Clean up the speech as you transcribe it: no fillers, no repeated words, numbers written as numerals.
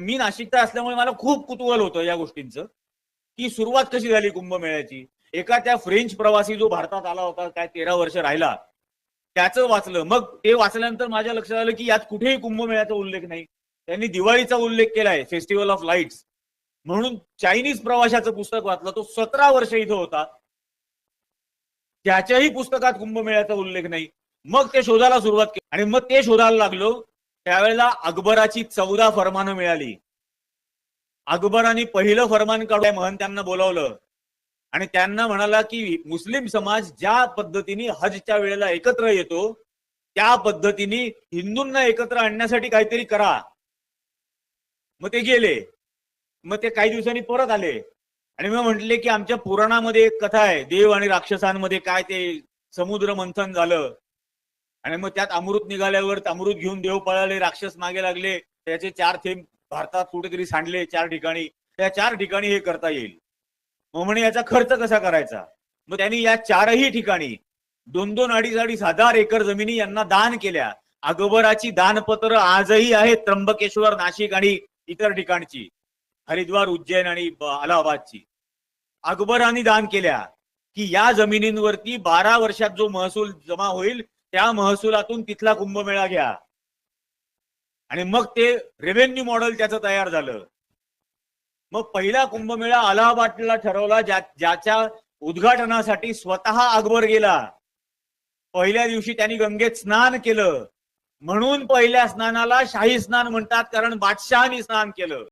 मी नाशिकचा असल्यामुळे मला खूप कुतूहल होतं या गोष्टींचं, की सुरुवात कशी झाली कुंभमेळ्याची. एका त्या फ्रेंच प्रवासी जो भारतात आला होता, काय 13 वर्ष राहिला, त्याचं वाचलं. मग ते वाचल्यानंतर माझ्या लक्षात आलं की यात कुठेही कुंभमेळ्याचा उल्लेख नाही. त्यांनी दिवाळीचा उल्लेख केलाय, फेस्टिवल ऑफ लाईट्स म्हणून. चायनीज प्रवाशाचं पुस्तक वाचलं, तो 17 वर्ष इथं होता, त्याच्याही पुस्तकात कुंभमेळ्याचा उल्लेख नाही. मग ते शोधायला सुरुवात केली आणि मग ते शोधायला लागलो. त्यावेळेला अकबराची 14 फरमानं मिळाली. अकबराने पहिलं फरमान काढून महंत्यांना बोलावलं आणि त्यांना म्हणाला की मुस्लिम समाज ज्या पद्धतीने हजच्या वेळेला एकत्र येतो, त्या पद्धतीने हिंदूंना एकत्र आणण्यासाठी काहीतरी करा. मग ते गेले. मग ते काही दिवसांनी परत आले आणि मग म्हटले की आमच्या पुराणामध्ये एक कथा आहे, देव आणि राक्षसांमध्ये काय ते समुद्र मंथन झालं आणि मग त्यात अमृत निघाल्यावर अमृत घेऊन देव पळाले, राक्षस मागे लागले, त्याचे 4 थेंब भारतात कुठेतरी सांडले 4 ठिकाणी. त्या 4 ठिकाणी हे करता येईल. मग म्हणे याचा खर्च कसा करायचा. मग त्यांनी या 4ही ठिकाणी 2-2, 2.5 हजार एकर जमिनी यांना दान केल्या. अकबराची दानपत्र आजही आहेत, त्र्यंबकेश्वर, नाशिक आणि इतर ठिकाणची, हरिद्वार, उज्जैन आणि अलाहाबादची. अकबराने दान केल्या की या जमिनींवरती 12 वर्षात जो महसूल जमा होईल त्या महसुलातून तिथला कुंभमेळा घ्या. आणि मग ते रेव्हेन्यू मॉडेल त्याचं तयार झालं. मग पहिला कुंभमेळा अलाहाबादला ठरवला, ज्याच्या उद्घाटनासाठी स्वतः अकबर गेला. पहिल्या दिवशी त्यांनी गंगेत स्नान केलं, म्हणून पहिल्या स्नानाला शाही स्नान म्हणतात, कारण बादशहानी स्नान केलं.